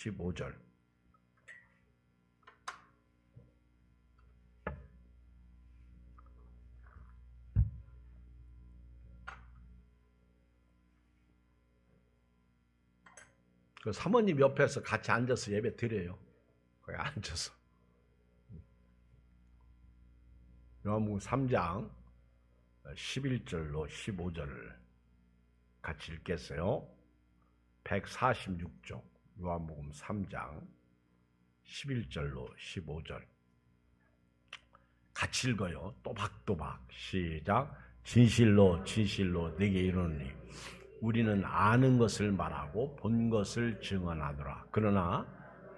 15절. 그 사모님 옆에서 같이 앉아서 예배 드려요. 거기 앉아서. 요한복음 3장 11절로 15절을 같이 읽겠어요. 146쪽 요한복음 3장 11절로 15절 같이 읽어요. 또박또박. 시작. 진실로 진실로 내게 이르노니 우리는 아는 것을 말하고 본 것을 증언하노라. 그러나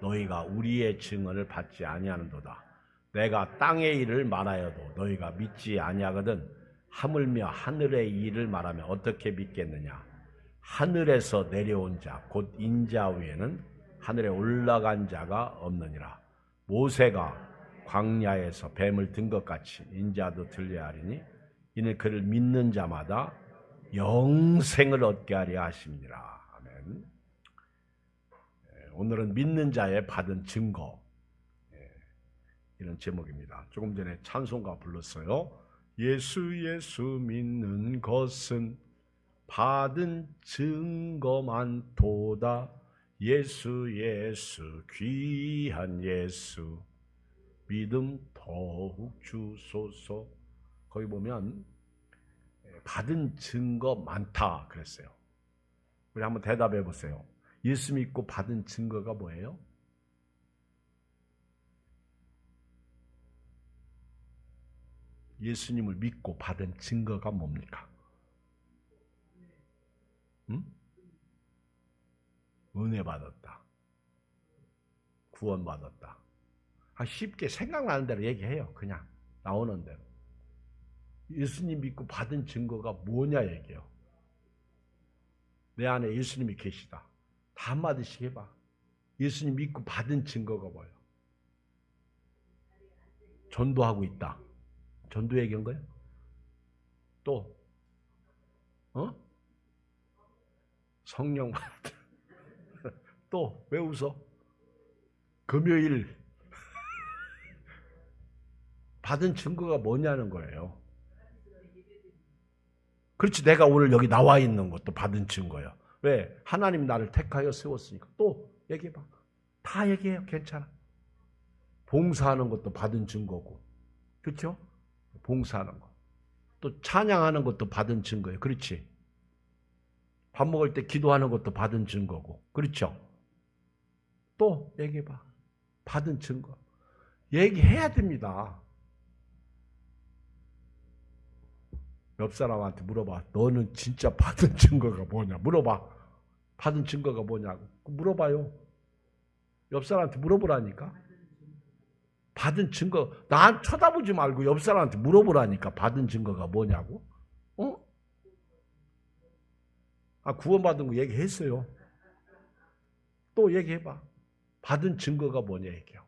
너희가 우리의 증언을 받지 아니하는도다. 내가 땅의 일을 말하여도 너희가 믿지 아니하거든 하물며 하늘의 일을 말하면 어떻게 믿겠느냐. 하늘에서 내려온 자 곧 인자 외에는 하늘에 올라간 자가 없느니라. 모세가 광야에서 뱀을 든 것 같이 인자도 들려야 하리니 이는 그를 믿는 자마다 영생을 얻게 하려 하심이니라. 아멘. 오늘은 믿는 자의 받은 증거, 이런 제목입니다. 조금 전에 찬송가 불렀어요. 예수 예수 믿는 것은 받은 증거만 도다. 예수 예수 귀한 예수 믿음 더욱 주소서. 거기 보면 받은 증거 많다 그랬어요. 우리 한번 대답해 보세요. 예수 믿고 받은 증거가 뭐예요? 예수님을 믿고 받은 증거가 뭡니까? 응? 은혜 받았다. 구원 받았다. 쉽게 생각나는 대로 얘기해요. 그냥 나오는 대로. 예수님 믿고 받은 증거가 뭐냐 얘기해요. 내 안에 예수님이 계시다. 다 한마디씩 해봐. 예수님 믿고 받은 증거가 뭐예요? 전도하고 있다. 전도 얘기한 거예요? 또 성령 받았다. 또 왜 웃어? 금요일 받은 증거가 뭐냐는 거예요. 그렇지, 내가 오늘 여기 나와 있는 것도 받은 증거예요. 왜? 하나님 나를 택하여 세웠으니까. 또 얘기해봐. 다 얘기해요. 괜찮아. 봉사하는 것도 받은 증거고. 그렇죠? 봉사하는 거. 또 찬양하는 것도 받은 증거예요. 그렇지? 밥 먹을 때 기도하는 것도 받은 증거고. 그렇죠? 또 얘기해봐. 받은 증거. 얘기해야 됩니다. 옆 사람한테 물어봐. 너는 진짜 받은 증거가 뭐냐? 물어봐. 받은 증거가 뭐냐고. 물어봐요. 옆 사람한테 물어보라니까. 받은 증거. 나 쳐다보지 말고 옆 사람한테 물어보라니까. 받은 증거가 뭐냐고. 구원받은 거 얘기했어요. 또 얘기해봐. 받은 증거가 뭐냐 얘기해요.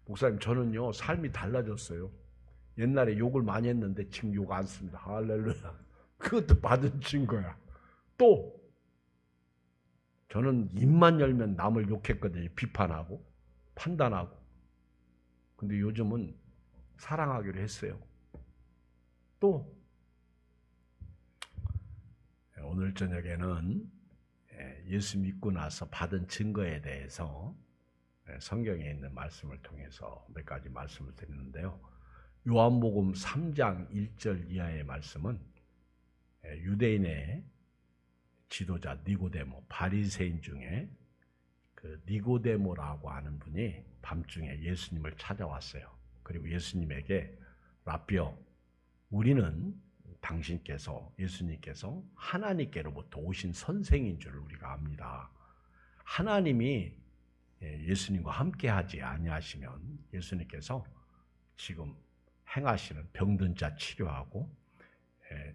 목사님, 저는요 삶이 달라졌어요. 옛날에 욕을 많이 했는데 지금 욕 안 씁니다. 할렐루야. 그것도 받은 증거야. 또 저는 입만 열면 남을 욕했거든요. 비판하고 판단하고. 근데 요즘은 사랑하기로 했어요. 또 오늘 저녁에는 예수 믿고 나서 받은 증거에 대해서 성경에 있는 말씀을 통해서 몇 가지 말씀을 드리는데요. 요한복음 3장 1절 이하의 말씀은 유대인의 지도자 니고데모, 바리새인 중에 그 니고데모라고 하는 분이 밤중에 예수님을 찾아왔어요. 그리고 예수님에게 라비어, 우리는 당신께서, 예수님께서 하나님께로부터 오신 선생인 줄 우리가 압니다. 하나님이 예수님과 함께하지 아니하시면 예수님께서 지금 행하시는 병든 자 치료하고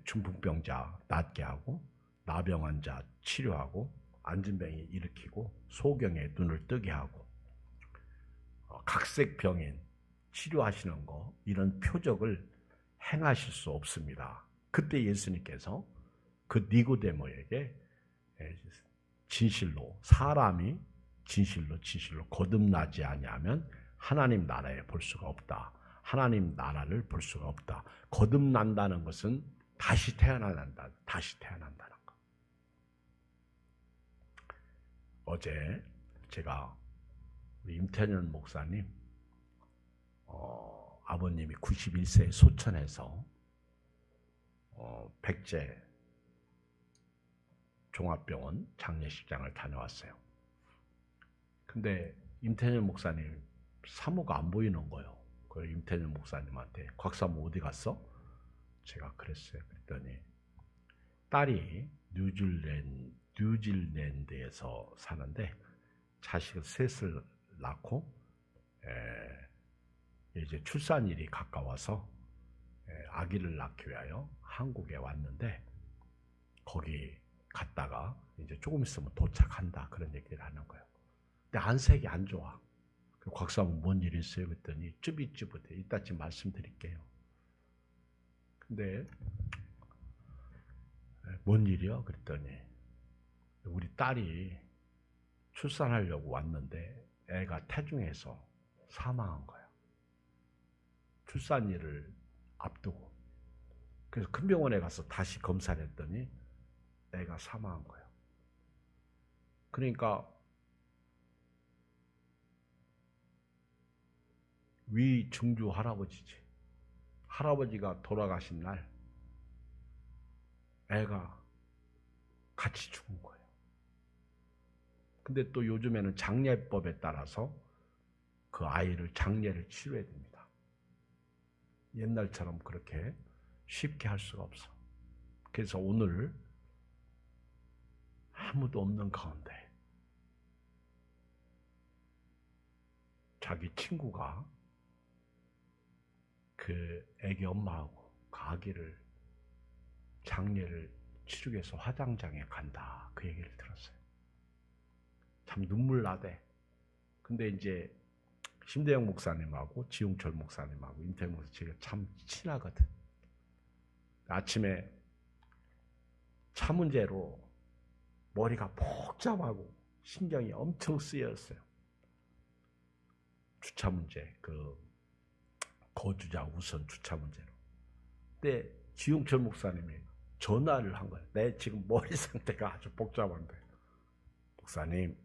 중풍병자 낫게 하고 나병한 자 치료하고 안진병이 일으키고 소경의 눈을 뜨게 하고 각색병인 치료하시는 거, 이런 표적을 행하실 수 없습니다. 그때 예수님께서 그 니고데모에게 진실로 사람이 진실로 거듭나지 아니하면 하나님 나라에 볼 수가 없다. 하나님 나라를 볼 수가 없다. 거듭난다는 것은 다시 태어난다. 다시 태어난다는 것. 어제 제가 우리 임태년 목사님 아버님이 91세에 소천해서 백제 종합병원 장례식장을 다녀왔어요. 근데 임태년 목사님 사모가 안 보이는 거예요. 그래서 임태년 목사님한테 곽사모 어디 갔어? 제가 그랬어요. 그랬더니 딸이 뉴질랜드에서 사는데 자식을 셋을 낳고 이제 출산일이 가까워서 아기를 낳기 위하여 한국에 왔는데 거기 갔다가 이제 조금 있으면 도착한다 그런 얘기를 하는 거예요. 근데 안색이 안 좋아. 곽사모 뭔 일 있어요? 그랬더니 쭈삣쭈삣해. 이따쯤 말씀드릴게요. 근데 뭔 일이요? 그랬더니 우리 딸이 출산하려고 왔는데 애가 태중에서 사망한 거야. 출산일을 앞두고. 그래서 큰 병원에 가서 다시 검사를 했더니 애가 사망한 거야. 그러니까 위 증주 할아버지지. 할아버지가 돌아가신 날 애가 같이 죽은 거예요. 근데 또 요즘에는 장례법에 따라서 그 아이를 장례를 치러야 됩니다. 옛날처럼 그렇게 쉽게 할 수가 없어. 그래서 오늘 아무도 없는 가운데 자기 친구가 그 애기 엄마하고 그 아기를 장례를 치르기 위해서 화장장에 간다. 그 얘기를 들었어요. 참 눈물 나대. 근데 이제 심대영 목사님하고 지용철 목사님하고 임태영 목사님 제가 참 친하거든. 아침에 차 문제로 머리가 복잡하고 신경이 엄청 쓰였어요. 주차 문제, 그 거주자 우선 주차 문제로. 근데 지용철 목사님이 전화를 한 거예요. 내 지금 머리 상태가 아주 복잡한데. 목사님,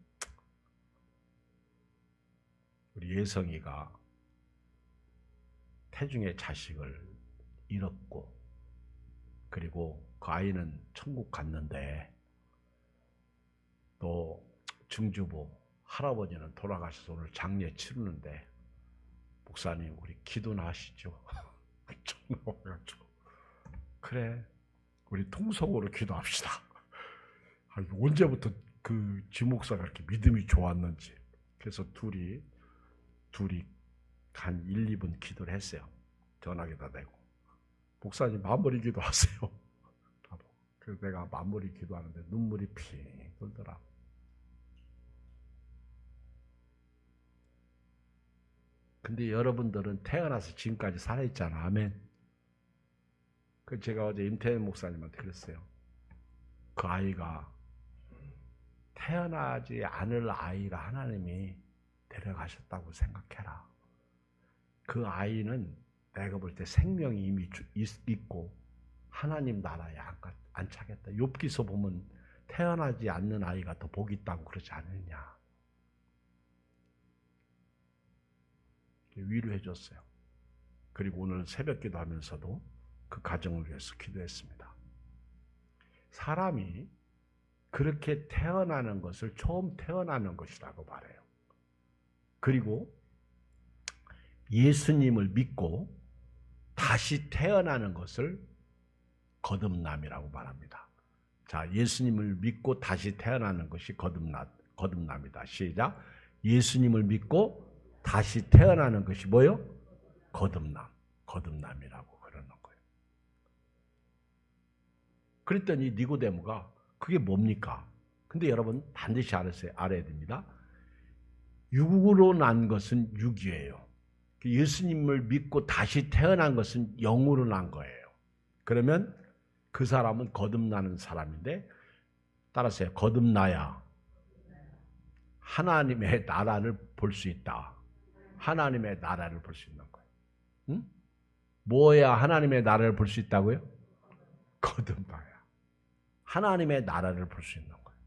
우리 예성이가 태중의 자식을 잃었고 그리고 그 아이는 천국 갔는데 또 증주부 할아버지는 돌아가셔서 오늘 장례 치르는데 목사님 우리 기도나 하시죠. 그래 우리 통성으로 기도합시다. 언제부터 그 지목사가 이렇게 믿음이 좋았는지. 그래서 둘이 한 1, 2분 기도를 했어요. 전화기다 대고 목사님 마무리 기도하세요. 그래서 내가 마무리 기도하는데 눈물이 핑 돌더라. 근데 여러분들은 태어나서 지금까지 살아있잖아. 아멘. 그 제가 어제 임태현 목사님한테 그랬어요. 그 아이가 태어나지 않을 아이를 하나님이 데려가셨다고 생각해라. 그 아이는 내가 볼 때 생명이 이미 있고 하나님 나라에 안 차겠다. 욥기서 보면 태어나지 않는 아이가 더 복이 있다고 그러지 않느냐. 위로해 줬어요. 그리고 오늘 새벽 기도하면서도 그 가정을 위해서 기도했습니다. 사람이 그렇게 태어나는 것을 처음 태어나는 것이라고 말해요. 그리고 예수님을 믿고 다시 태어나는 것을 거듭남이라고 말합니다. 자, 예수님을 믿고 다시 태어나는 것이 거듭남이다. 시작. 예수님을 믿고 다시 태어나는 것이 뭐요? 거듭남이라고 그러는 거예요. 그랬더니 니고데모가 그게 뭡니까? 근데 여러분 반드시 알아야 됩니다. 육으로 난 것은 육이에요. 예수님을 믿고 다시 태어난 것은 영으로 난 거예요. 그러면 그 사람은 거듭나는 사람인데 따라서요. 거듭나야 하나님의 나라를 볼 수 있다. 하나님의 나라를 볼 수 있는 거예요. 응? 뭐야 하나님의 나라를 볼 수 있다고요? 거듭나야. 하나님의 나라를 볼 수 있는 거예요.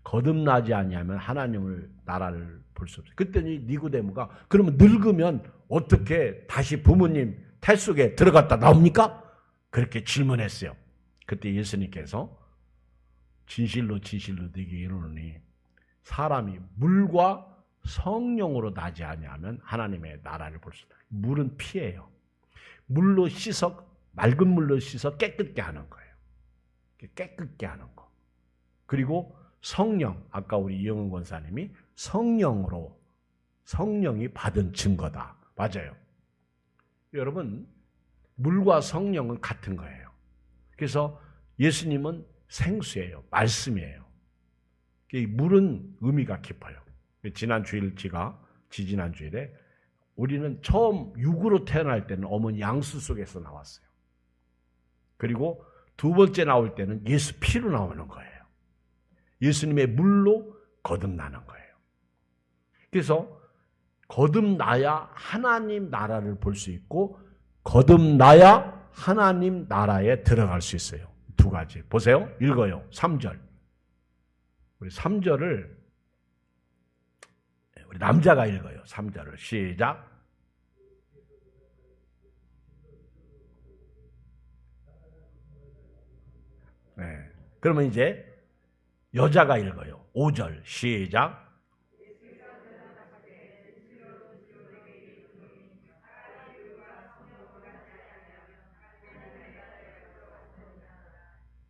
거듭나지 아니하면 하나님을 나라를 볼 수 없어요. 그때는 니고데모가 그러면 늙으면 어떻게 다시 부모님 태 속에 들어갔다 나옵니까? 그렇게 질문했어요. 그때 예수님께서 진실로 진실로 네게 이르노니 사람이 물과 성령으로 나지 아니하면 하나님의 나라를 볼 수 없다. 물은 피예요. 물로 씻어 맑은 물로 씻어 깨끗게 하는 거예요. 깨끗게 하는 거. 그리고 성령, 아까 우리 이영은 권사님이 성령이 받은 증거다. 맞아요. 여러분, 물과 성령은 같은 거예요. 그래서 예수님은 생수예요. 말씀이에요. 물은 의미가 깊어요. 지난 주일지가 지지난 주일에 우리는 처음 육으로 태어날 때는 어머니 양수 속에서 나왔어요. 그리고 두 번째 나올 때는 예수 피로 나오는 거예요. 예수님의 물로 거듭나는 거예요. 그래서 거듭나야 하나님 나라를 볼 수 있고 거듭나야 하나님 나라에 들어갈 수 있어요. 두 가지. 보세요. 읽어요. 3절. 우리 3절을 우리 남자가 읽어요. 3절을. 시작. 네. 그러면 이제 여자가 읽어요. 5절. 시작.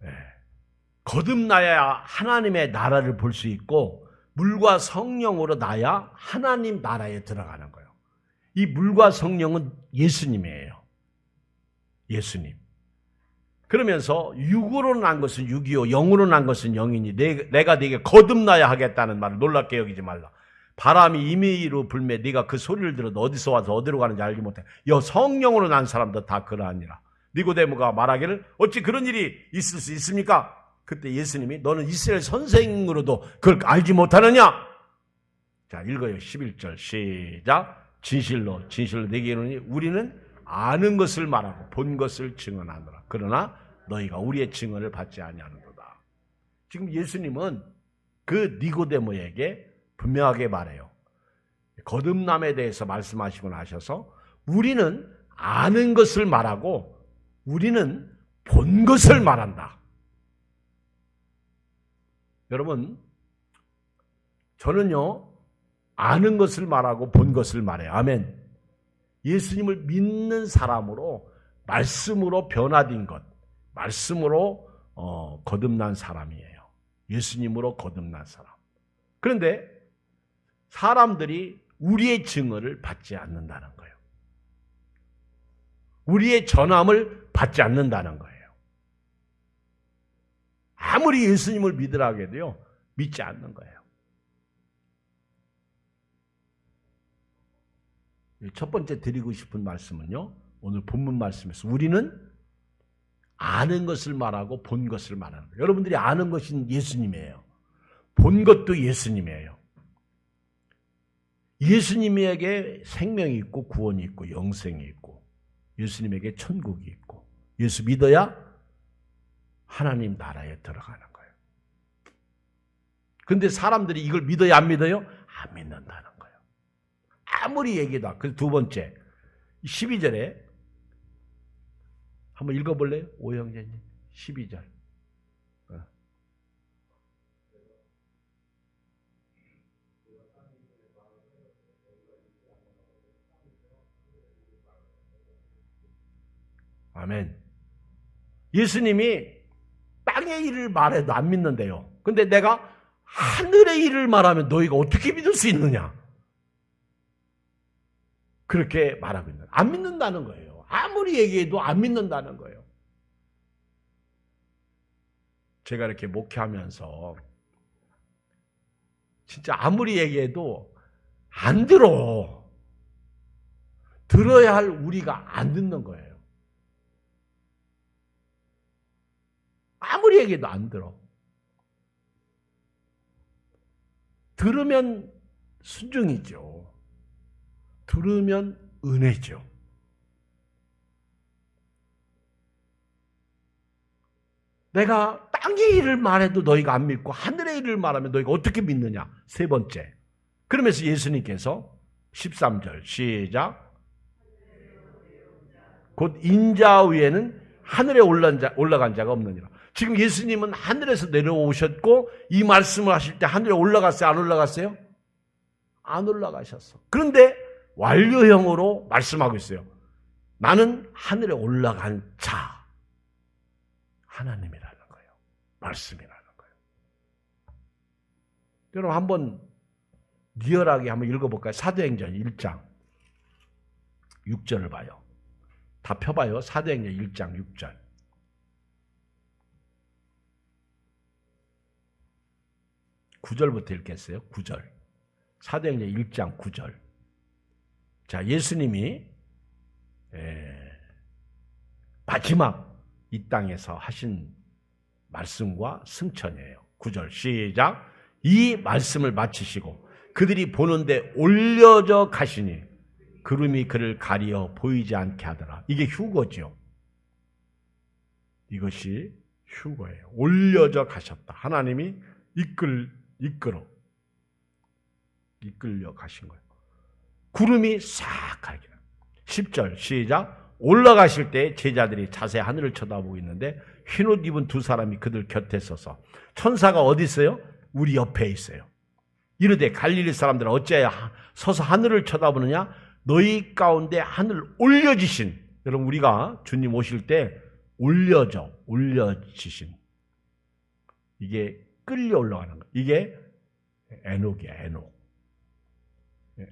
네. 거듭나야 하나님의 나라를 볼 수 있고 물과 성령으로 나야 하나님 나라에 들어가는 거예요. 이 물과 성령은 예수님이에요. 예수님. 그러면서 육으로 난 것은 육이요 영으로 난 것은 영이니 내가 네게 거듭나야 하겠다는 말을 놀랍게 여기지 말라. 바람이 임의로 불매 네가 그 소리를 들어도 어디서 와서 어디로 가는지 알지 못해. 성령으로 난 사람도 다 그러하니라. 니고데모가 말하기를 어찌 그런 일이 있을 수 있습니까? 그때 예수님이 너는 이스라엘 선생으로도 그걸 알지 못하느냐? 자, 읽어요. 11절 시작. 진실로 진실로 네게 이르노니 우리는 아는 것을 말하고 본 것을 증언하노라. 그러나 너희가 우리의 증언을 받지 아니하는도다. 지금 예수님은 그 니고데모에게 분명하게 말해요. 거듭남에 대해서 말씀하시고 나셔서 우리는 아는 것을 말하고 우리는 본 것을 말한다. 여러분, 저는요, 아는 것을 말하고 본 것을 말해요. 아멘. 예수님을 믿는 사람으로, 말씀으로 변화된 것, 말씀으로 거듭난 사람이에요. 예수님으로 거듭난 사람. 그런데 사람들이 우리의 증언을 받지 않는다는 거예요. 우리의 전함을 받지 않는다는 거예요. 아무리 예수님을 믿으라 해도요, 믿지 않는 거예요. 첫 번째 드리고 싶은 말씀은요, 오늘 본문 말씀에서 우리는 아는 것을 말하고 본 것을 말하는 거예요. 여러분들이 아는 것은 예수님이에요. 본 것도 예수님이에요. 예수님에게 생명이 있고 구원이 있고 영생이 있고 예수님에게 천국이 있고 예수 믿어야 하나님 나라에 들어가는 거예요. 그런데 사람들이 이걸 믿어야 안 믿어요? 안 믿는다는 거예요. 아무리 얘기해도. 그래서 두 번째 12절에 한번 읽어볼래요? 오형제님 12절. 아멘. 예수님이 땅의 일을 말해도 안 믿는데요. 근데 내가 하늘의 일을 말하면 너희가 어떻게 믿을 수 있느냐? 그렇게 말하고 있는. 안 믿는다는 거예요. 아무리 얘기해도 안 믿는다는 거예요. 제가 이렇게 목회하면서 진짜 아무리 얘기해도 안 들어. 들어야 할 우리가 안 듣는 거예요. 아무리 얘기해도 안 들어. 들으면 순종이죠. 들으면 은혜죠. 내가 땅의 일을 말해도 너희가 안 믿고 하늘의 일을 말하면 너희가 어떻게 믿느냐? 세 번째. 그러면서 예수님께서 13절 시작. 곧 인자 위에는 하늘에 올라간 자가 없느니라. 지금 예수님은 하늘에서 내려오셨고 이 말씀을 하실 때 하늘에 올라갔어요? 안 올라갔어요? 안 올라가셨어. 그런데 완료형으로 말씀하고 있어요. 나는 하늘에 올라간 자. 하나님이라는 거예요. 말씀이라는 거예요. 여러분 한번 리얼하게 한번 읽어볼까요? 사도행전 1장 6절을 봐요. 다 펴봐요. 사도행전 1장 6절. (9절부터) 읽겠어요. 9절. 사도행전 1장 9절. 자, 예수님이 마지막 이 땅에서 하신 말씀과 승천이에요. 9절 시작. 이 말씀을 마치시고 그들이 보는데 올려져 가시니 구름이 그를 가리어 보이지 않게 하더라. 이게 휴거죠. 이것이 휴거예요. 올려져 가셨다. 하나님이 이끌려 가신 거예요. 구름이 싹 가게. 10절 시작. 올라가실 때 제자들이 자세히 하늘을 쳐다보고 있는데 흰옷 입은 두 사람이 그들 곁에 서서 천사가 어디 있어요? 우리 옆에 있어요. 이르되 갈릴리 사람들아 어찌하여 서서 하늘을 쳐다보느냐? 너희 가운데 하늘 올려지신, 여러분 우리가 주님 오실 때 올려지신, 이게 끌려 올라가는 거. 이게 에녹이야.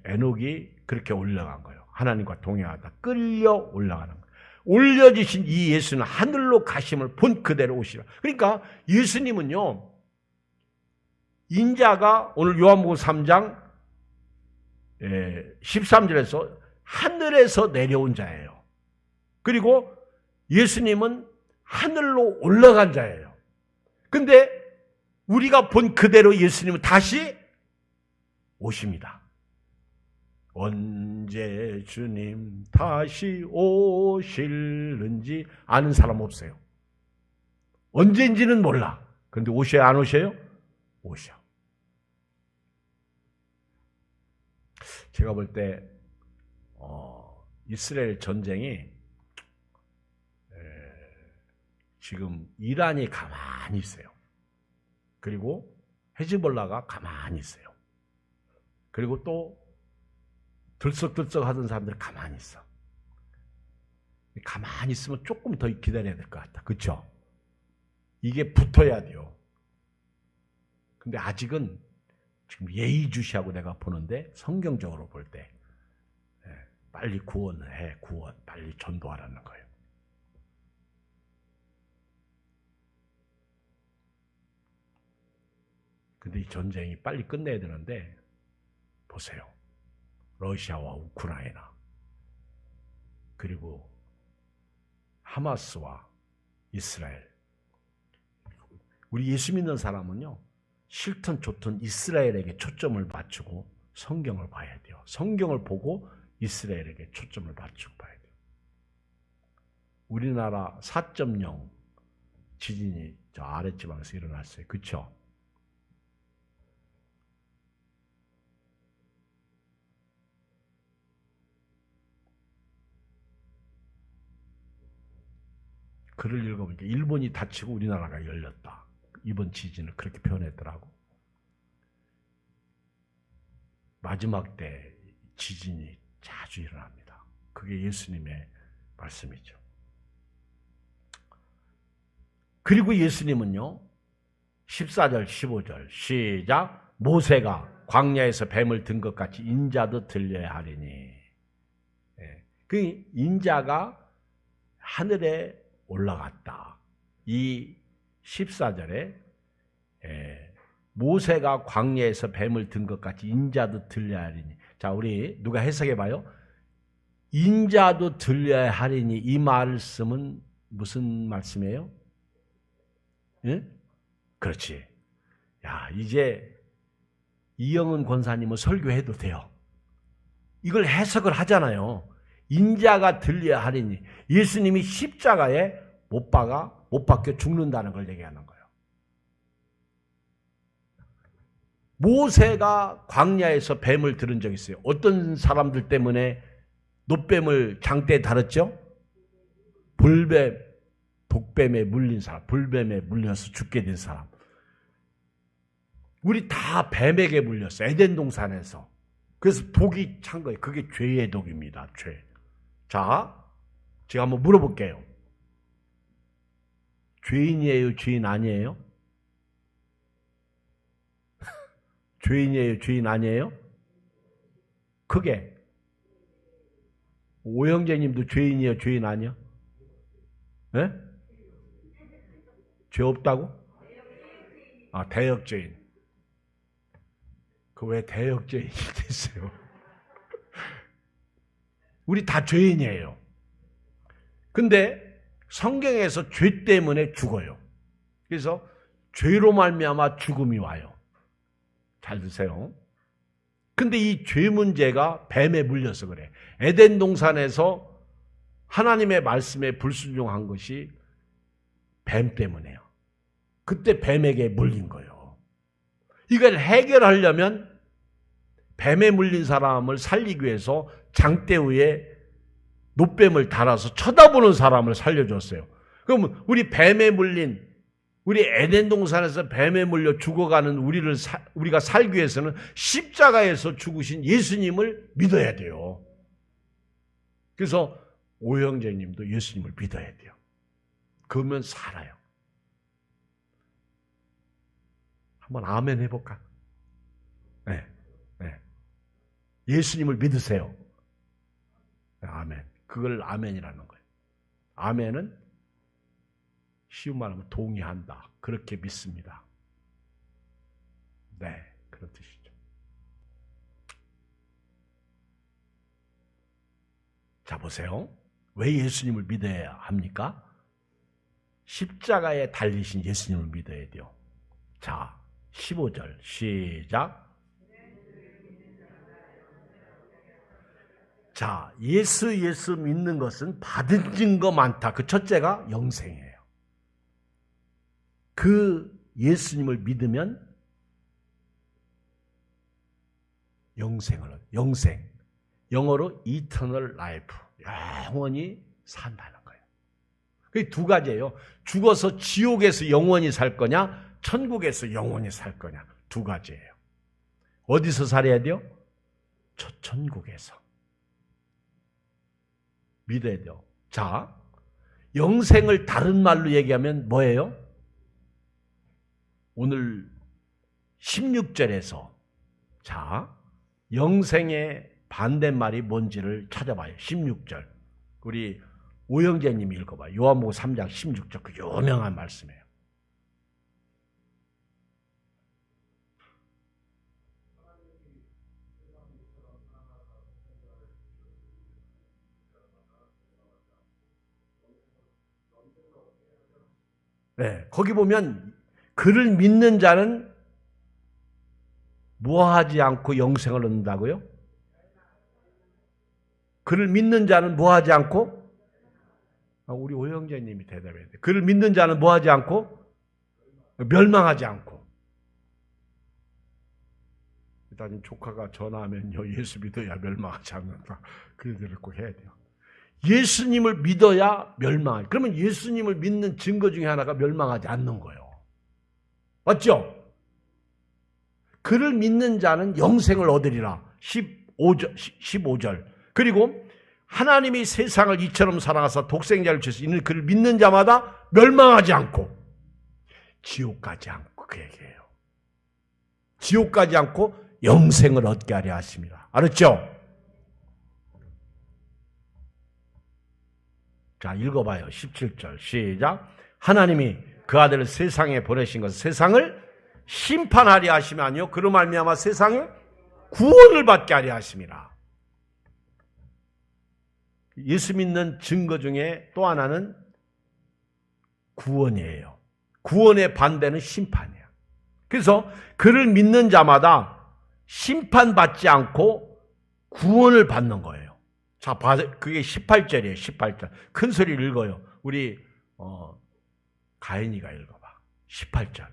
에녹이 그렇게 올라간 거예요. 하나님과 동행하다 끌려 올라가는 거예요. 올려지신 이 예수는 하늘로 가심을 본 그대로 오시라. 그러니까 예수님은요, 인자가 오늘 요한복음 3장 13절에서 하늘에서 내려온 자예요. 그리고 예수님은 하늘로 올라간 자예요. 근데 우리가 본 그대로 예수님은 다시 오십니다. 언제 주님 다시 오실는지 아는 사람 없어요. 언제인지는 몰라. 그런데 오셔요? 안 오셔요? 오셔. 제가 볼 때 이스라엘 전쟁이 지금 이란이 가만히 있어요. 그리고 헤즈볼라가 가만히 있어요. 그리고 또 들썩들썩 하던 사람들 가만히 있어. 가만히 있으면 조금 더 기다려야 될 것 같다. 그렇죠? 이게 붙어야 돼요. 근데 아직은 지금 예의주시하고 내가 보는데 성경적으로 볼 때 빨리 구원해, 빨리 전도하라는 거예요. 근데 이 전쟁이 빨리 끝내야 되는데 보세요. 러시아와 우크라이나 그리고 하마스와 이스라엘. 우리 예수 믿는 사람은요, 싫든 좋든 이스라엘에게 초점을 맞추고 성경을 봐야 돼요. 성경을 보고 이스라엘에게 초점을 맞추고 봐야 돼요. 우리나라 4.0 지진이 저 아랫지방에서 일어났어요. 그렇죠? 글을 읽어보니까 일본이 다치고 우리나라가 열렸다. 이번 지진을 그렇게 표현했더라고. 마지막 때 지진이 자주 일어납니다. 그게 예수님의 말씀이죠. 그리고 예수님은요, 14절 15절 시작. 모세가 광야에서 뱀을 든 것 같이 인자도 들려야 하리니. 그 인자가 하늘에 올라갔다. 이 14절에 모세가 광야에서 뱀을 든 것 같이 인자도 들려야 하리니. 자, 우리 누가 해석해 봐요. 인자도 들려야 하리니 이 말씀은 무슨 말씀이에요? 예? 그렇지. 야, 이제 이영은 권사님은 설교해도 돼요. 이걸 해석을 하잖아요. 인자가 들려야 하리니 예수님이 십자가에 못 박혀 죽는다는 걸 얘기하는 거예요. 모세가 광야에서 뱀을 들은 적이 있어요. 어떤 사람들 때문에 놋뱀을 장대에 달았죠? 불뱀, 독뱀에 물린 사람, 불뱀에 물려서 죽게 된 사람. 우리 다 뱀에게 물렸어요. 에덴 동산에서. 그래서 독이 찬 거예요. 그게 죄의 독입니다. 죄. 자, 제가 한번 물어볼게요. 죄인이에요? 죄인 아니에요? 죄인이에요? 죄인 아니에요? 크게. 오형제님도 죄인이에요? 죄인 아니에요? 네? 죄 없다고? 아, 대역죄인. 그 왜 대역죄인이 됐어요? 우리 다 죄인이에요. 근데 성경에서 죄 때문에 죽어요. 그래서 죄로 말미암아 죽음이 와요. 잘 드세요. 근데 이 죄 문제가 뱀에 물려서 그래. 에덴 동산에서 하나님의 말씀에 불순종한 것이 뱀 때문에요. 그때 뱀에게 물린 거예요. 이걸 해결하려면 뱀에 물린 사람을 살리기 위해서 장대 위에 놋뱀을 달아서 쳐다보는 사람을 살려줬어요. 그럼 우리 뱀에 물린, 우리 에덴 동산에서 뱀에 물려 죽어가는 우리가 살기 위해서는 십자가에서 죽으신 예수님을 믿어야 돼요. 그래서 오형제님도 예수님을 믿어야 돼요. 그러면 살아요. 한번 아멘 해볼까? 네, 네. 예수님을 믿으세요. 아멘. 그걸 아멘이라는 거예요. 아멘은 쉬운 말하면 동의한다. 그렇게 믿습니다. 네, 그런 뜻이죠. 자, 보세요. 왜 예수님을 믿어야 합니까? 십자가에 달리신 예수님을 믿어야 돼요. 자, 15절 시작. 자, 예수 믿는 것은 받은 증거 많다. 그 첫째가 영생이에요. 그 예수님을 믿으면 영생. 영어로 eternal life. 영원히 산다는 거예요. 그게 두 가지예요. 죽어서 지옥에서 영원히 살 거냐, 천국에서 영원히 살 거냐. 두 가지예요. 어디서 살아야 돼요? 천국에서. 믿어야 돼요. 자, 영생을 다른 말로 얘기하면 뭐예요? 오늘 16절에서 자, 영생의 반대말이 뭔지를 찾아봐요. 16절. 우리 오영재님이 읽어봐요. 요한복음 3장 16절. 그 유명한 말씀이에요. 네, 거기 보면 그를 믿는 자는 뭐하지 않고 영생을 얻는다고요? 그를 믿는 자는 뭐하지 않고? 우리 오영재님이 대답해야 돼. 그를 믿는 자는 뭐하지 않고? 멸망하지 않고. 일단 조카가 전화하면요, 예수 믿어야 멸망하지 않는다. 그 얘기를 꼭 해야 돼요. 예수님을 믿어야 멸망하지. 그러면 예수님을 믿는 증거 중에 하나가 멸망하지 않는 거예요. 맞죠? 그를 믿는 자는 영생을 얻으리라. 15절. 그리고 하나님이 세상을 이처럼 사랑하사 독생자를 주셔서 이는 그를 믿는 자마다 멸망하지 않고 지옥 가지 않고 그 얘기예요. 지옥 가지 않고 영생을 얻게 하려 하십니다. 알았죠? 자, 읽어봐요. 17절 시작. 하나님이 그 아들을 세상에 보내신 것은 세상을 심판하려 하심이 아니요 그로 말미암아 세상에 구원을 받게 하려 하심이라. 예수 믿는 증거 중에 또 하나는 구원이에요. 구원의 반대는 심판이에요. 그래서 그를 믿는 자마다 심판받지 않고 구원을 받는 거예요. 자, 그게 18절이에요. 18절. 큰 소리를 읽어요. 우리 가인이가 읽어봐. 18절.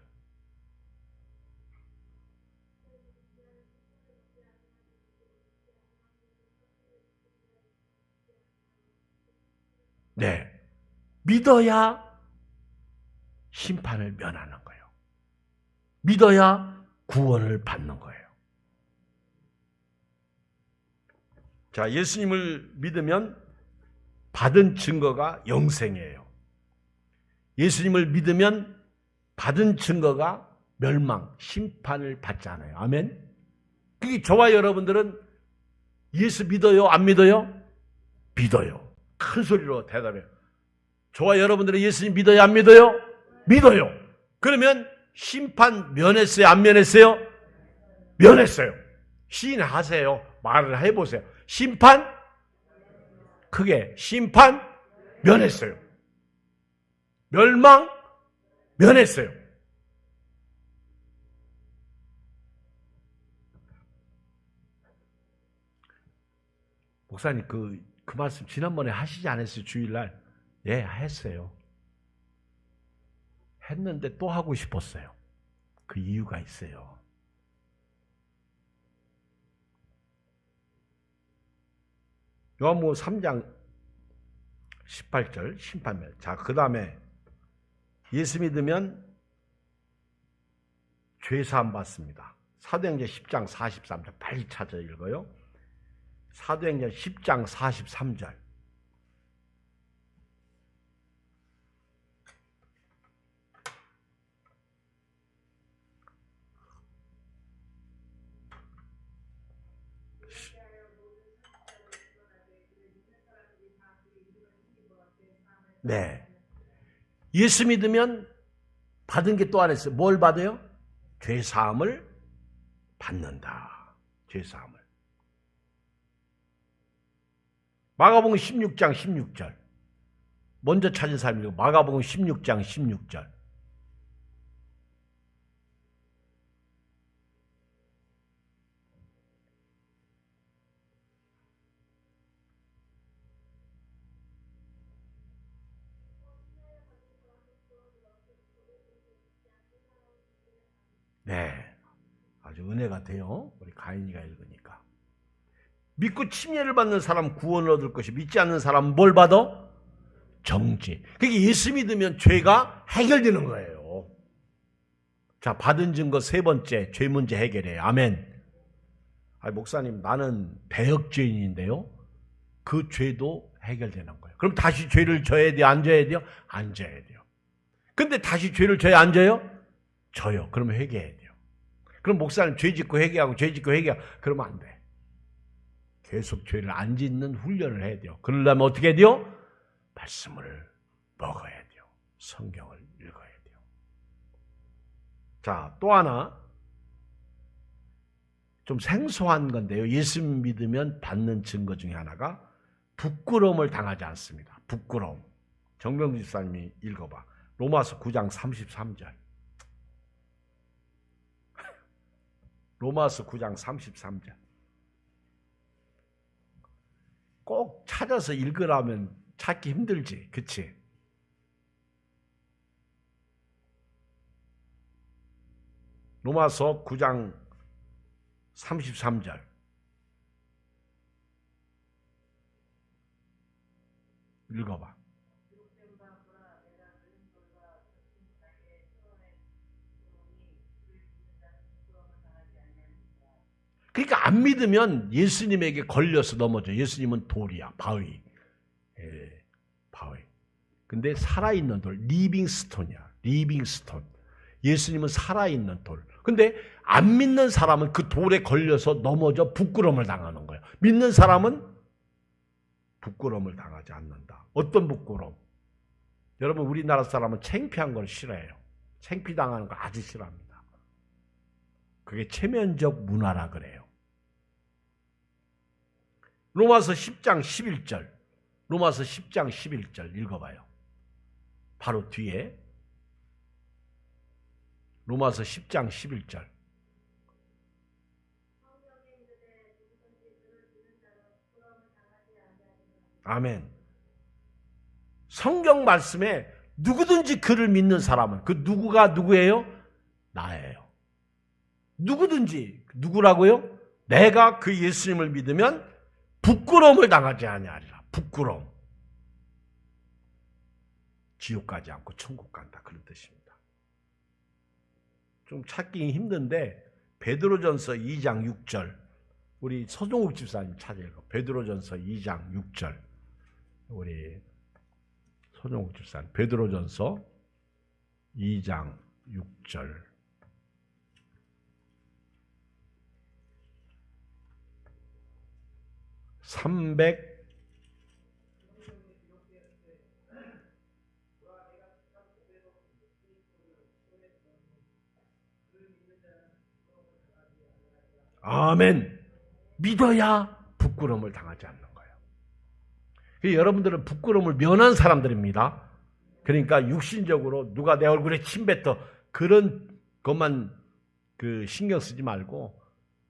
네. 믿어야 심판을 면하는 거예요. 믿어야 구원을 받는 거예요. 자, 예수님을 믿으면 받은 증거가 영생이에요. 예수님을 믿으면 받은 증거가 멸망, 심판을 받잖아요. 아멘? 그게 저와 여러분들은 예수 믿어요? 안 믿어요? 믿어요. 큰 소리로 대답해요. 저와 여러분들은 예수님 믿어요? 안 믿어요? 믿어요. 그러면 심판 면했어요? 안 면했어요? 면했어요. 시인하세요. 말을 해보세요. 심판? 크게. 심판? 면했어요. 멸망? 면했어요. 목사님, 그 말씀 지난번에 하시지 않았어요? 주일날? 예, 했어요. 했는데 또 하고 싶었어요. 그 이유가 있어요. 요한복음 3장 18절 심판면. 자, 그 다음에 예수 믿으면 죄사함 받습니다. 사도행전 10장 43절. 빨리 찾아 읽어요. 사도행전 10장 43절. 네. 예수 믿으면 받은 게 또 하나 있어요. 뭘 받아요? 죄사함을 받는다. 죄사함을. 마가복음 16장 16절. 먼저 찾은 사람이고 마가복음 16장 16절. 네. 아주 은혜가 돼요. 우리 가인이가 읽으니까. 믿고 침례를 받는 사람 구원을 얻을 것이 믿지 않는 사람은 뭘 받아? 정죄. 그러니까 예수 믿으면 죄가 해결되는 거예요. 자, 받은 증거 세 번째, 죄 문제 해결해요. 아멘. 목사님, 나는 배역죄인인데요. 그 죄도 해결되는 거예요. 그럼 다시 죄를 져야 돼요? 안 져야 돼요? 안 져야 돼요. 근데 다시 죄를 져야 안 져요? 져요. 그러면 회개해야 돼요. 그럼 목사님 죄 짓고 회개하고 죄 짓고 회개하고 그러면 안 돼. 계속 죄를 안 짓는 훈련을 해야 돼요. 그러려면 어떻게 해야 돼요? 말씀을 먹어야 돼요. 성경을 읽어야 돼요. 자, 또 하나 좀 생소한 건데요. 예수 믿으면 받는 증거 중에 하나가 부끄러움을 당하지 않습니다. 부끄러움. 정병주 집사님이 읽어봐. 로마서 9장 33절. 로마서 9장 33절. 꼭 찾아서 읽으라면 찾기 힘들지. 그치? 로마서 9장 33절. 읽어봐. 그러니까 안 믿으면 예수님에게 걸려서 넘어져. 예수님은 돌이야. 바위. 바위. 근데 살아있는 돌. 리빙스톤이야. 리빙스톤. 예수님은 살아있는 돌. 근데 안 믿는 사람은 그 돌에 걸려서 넘어져 부끄러움을 당하는 거예요. 믿는 사람은 부끄러움을 당하지 않는다. 어떤 부끄러움? 여러분, 우리나라 사람은 창피한 걸 싫어해요. 창피당하는 걸 아주 싫어합니다. 그게 체면적 문화라 그래요. 로마서 10장 11절. 로마서 10장 11절 읽어봐요. 바로 뒤에 로마서 10장 11절. 아멘. 성경 말씀에 누구든지 그를 믿는 사람은 그 누구가 누구예요? 나예요. 누구든지 누구라고요? 내가 그 예수님을 믿으면 부끄러움을 당하지 아니하리라. 부끄러움. 지옥 가지 않고 천국 간다. 그런 뜻입니다. 좀 찾기 힘든데 베드로전서 2장 6절 우리 서종욱 집사님 찾아요. 베드로전서 2장 6절 우리 서종욱 집사님 베드로전서 2장 6절 300 아멘. 믿어야 부끄러움을 당하지 않는 거예요. 여러분들은 부끄러움을 면한 사람들입니다. 그러니까 육신적으로 누가 내 얼굴에 침 뱉어 그런 것만 신경 쓰지 말고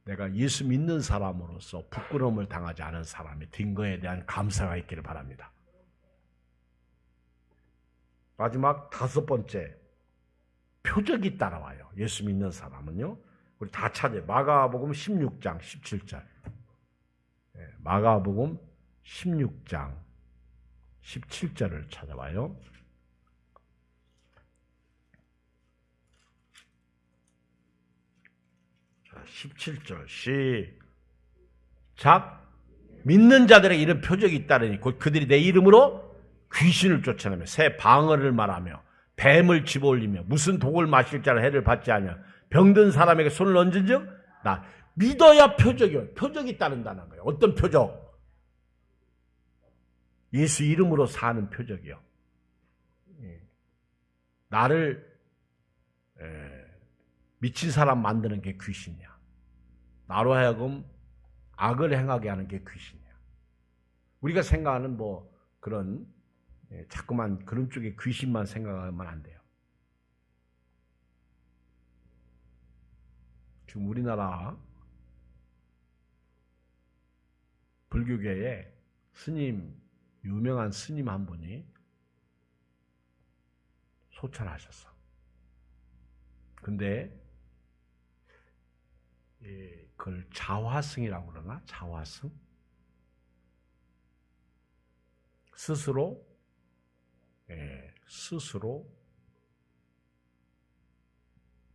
내가 예수 믿는 사람으로서 부끄러움을 당하지 않은 사람이 된 거에 대한 감사가 있기를 바랍니다. 마지막 5번째 표적이 따라와요. 예수 믿는 사람은요. 우리 다 찾아요. 마가복음 16장 17절. 마가복음 16장 17절을 찾아봐요. 자, 17절 시작. 믿는 자들에게 이런 표적이 있다더니 곧 그들이 내 이름으로 귀신을 쫓아내며 새 방언을 말하며 뱀을 집어올리며 무슨 독을 마실 자를 해를 받지 아니하 병든 사람에게 손을 얹은즉 나 믿어야 표적이 따른다는 거예요. 어떤 표적? 예수 이름으로 사는 표적이요. 나를 미친 사람 만드는 게 귀신이야. 나로 하여금 악을 행하게 하는 게 귀신이야. 우리가 생각하는 그런 자꾸만 그런 쪽에 귀신만 생각하면 안 돼요. 지금 우리나라 불교계에 유명한 스님 한 분이 소천하셨어. 근데 그걸 자화승이라고 그러나? 자화승? 스스로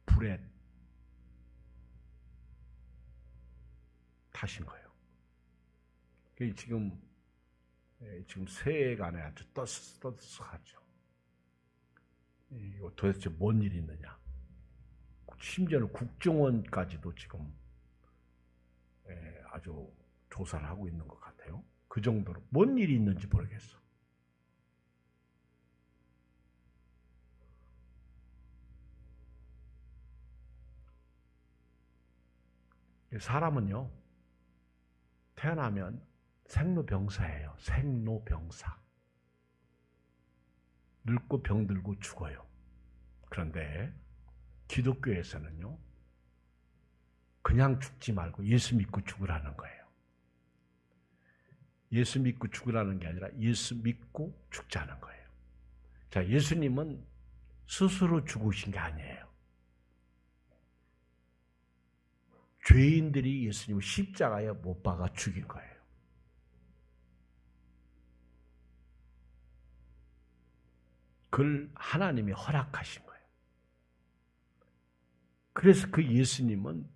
불에 타신 거예요. 지금 세간에 아주 떠들썩하죠. 이거 도대체 뭔 일이 있느냐? 심지어는 국정원까지도 지금 아주 조사를 하고 있는 것 같아요. 그 정도로 뭔 일이 있는지 모르겠어. 사람은요, 태어나면 생로병사예요. 생로병사. 늙고 병들고 죽어요. 그런데 기독교에서는요, 그냥 죽지 말고 예수 믿고 죽으라는 거예요. 예수 믿고 죽으라는 게 아니라 예수 믿고 죽자는 거예요. 자, 예수님은 스스로 죽으신 게 아니에요. 죄인들이 예수님을 십자가에 못 박아 죽인 거예요. 그걸 하나님이 허락하신 거예요. 그래서 그 예수님은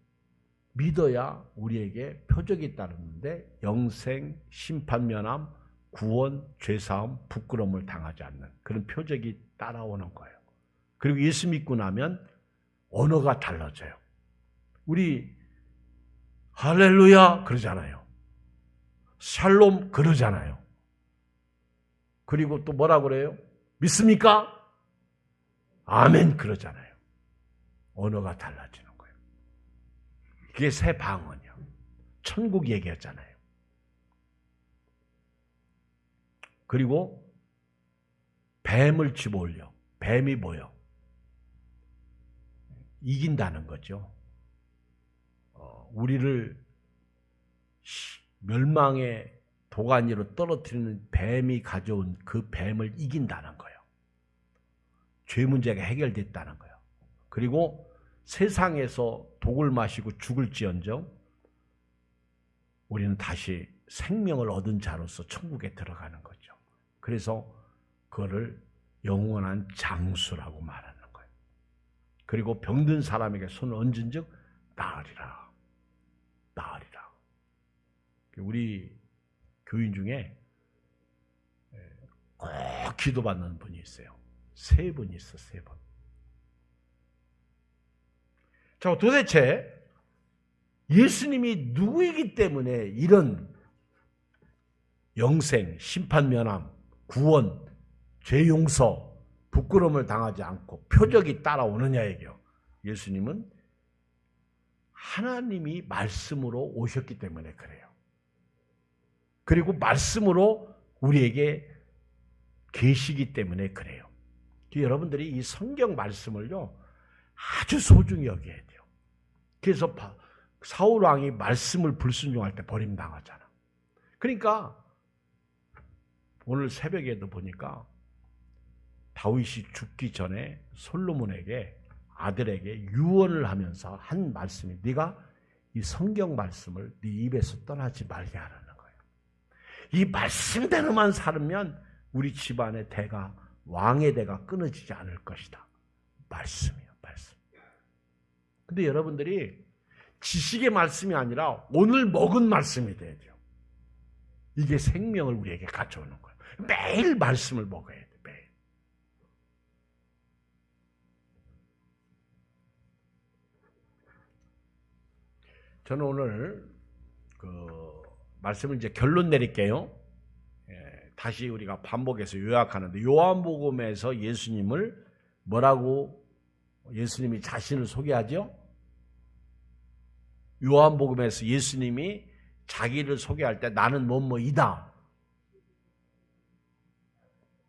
믿어야 우리에게 표적이 따르는데 영생, 심판면함, 구원, 죄사함, 부끄러움을 당하지 않는 그런 표적이 따라오는 거예요. 그리고 예수 믿고 나면 언어가 달라져요. 우리 할렐루야 그러잖아요. 샬롬 그러잖아요. 그리고 또 뭐라 그래요? 믿습니까? 아멘 그러잖아요. 언어가 달라지는 거예요. 그게 새 방언이요. 천국 얘기였잖아요. 그리고 뱀을 집어올려. 뱀이 뭐요? 이긴다는 거죠. 우리를 멸망에 도가니로 떨어뜨리는 뱀이 가져온 그 뱀을 이긴다는 거예요. 죄 문제가 해결됐다는 거예요. 그리고 세상에서 독을 마시고 죽을지언정 우리는 다시 생명을 얻은 자로서 천국에 들어가는 거죠. 그래서 그거를 영원한 장수라고 말하는 거예요. 그리고 병든 사람에게 손을 얹은 즉 나으리라. 나으리라. 우리 교인 중에 꼭 기도받는 분이 있어요. 3분 있어, 3분. 자, 도대체 예수님이 누구이기 때문에 이런 영생, 심판 면함, 구원, 죄 용서, 부끄러움을 당하지 않고 표적이 따라오느냐 얘기요. 예수님은 하나님이 말씀으로 오셨기 때문에 그래요. 그리고 말씀으로 우리에게 계시기 때문에 그래요. 여러분들이 이 성경 말씀을요 아주 소중히 여겨야 돼요. 그래서 사울 왕이 말씀을 불순종할 때 버림당하잖아. 그러니까 오늘 새벽에도 보니까 다윗이 죽기 전에 솔로몬에게 아들에게 유언을 하면서 한 말씀이 네가 이 성경 말씀을 네 입에서 떠나지 말게 하라는 거예요. 이 말씀대로만 살면 우리 집안의 대가 왕의 대가 끊어지지 않을 것이다. 말씀이에요. 말씀. 근데 여러분들이 지식의 말씀이 아니라 오늘 먹은 말씀이 돼야 돼요. 이게 생명을 우리에게 가져오는 거예요. 매일 말씀을 먹어야 돼. 매일. 저는 오늘 말씀을 이제 결론 내릴게요. 다시 우리가 반복해서 요약하는데 요한복음에서 예수님을 뭐라고 예수님이 자신을 소개하죠? 요한복음에서 예수님이 자기를 소개할 때 나는 뭐뭐이다.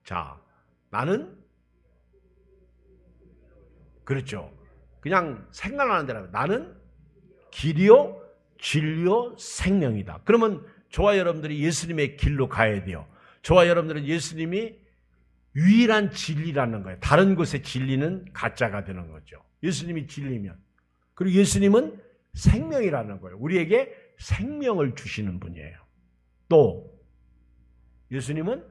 자, 나는 그렇죠. 그냥 생각나는 대로 나는 길이요 진리요 생명이다. 그러면 저와 여러분들이 예수님의 길로 가야 돼요. 저와 여러분들은 예수님이 유일한 진리라는 거예요. 다른 곳의 진리는 가짜가 되는 거죠. 예수님이 진리면. 그리고 예수님은 생명이라는 거예요. 우리에게 생명을 주시는 분이에요. 또 예수님은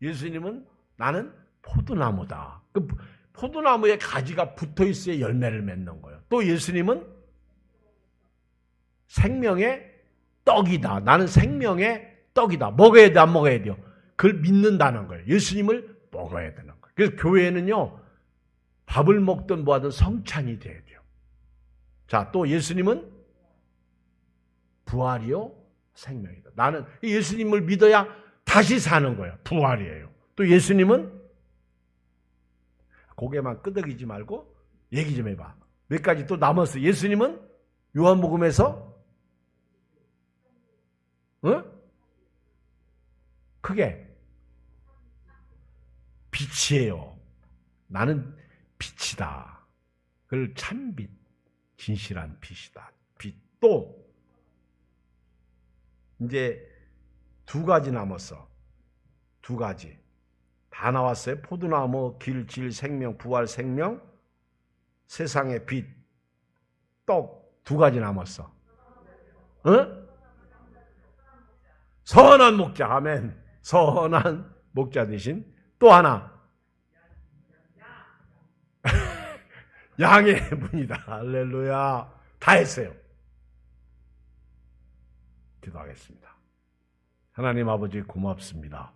예수님은 나는 포도나무다. 그 포도나무에 가지가 붙어 있어야 열매를 맺는 거예요. 또 예수님은 생명의 떡이다. 나는 생명의 떡이다. 먹어야 돼, 안 먹어야 돼요? 그걸 믿는다는 거예요. 예수님을 먹어야 되는 거예요. 그래서 교회는요, 밥을 먹든 뭐하든 성찬이 돼야 돼요. 자, 또 예수님은 부활이요, 생명이다. 나는 예수님을 믿어야 다시 사는 거예요. 부활이에요. 또 예수님은 고개만 끄덕이지 말고 얘기 좀 해봐. 몇 가지 또 남았어. 예수님은 요한복음에서 크게 빛이에요. 나는 빛이다. 그걸 참빛, 진실한 빛이다. 빛. 또 이제 2가지 남았어. 2가지. 다 나왔어요. 포도나무, 길, 질, 생명, 부활, 생명, 세상의 빛, 떡. 2가지 남았어. 선한 목자. 아멘. 선한 목자 대신 또 하나. 양의 문이다. 할렐루야. 다 했어요. 기도하겠습니다. 하나님 아버지 고맙습니다.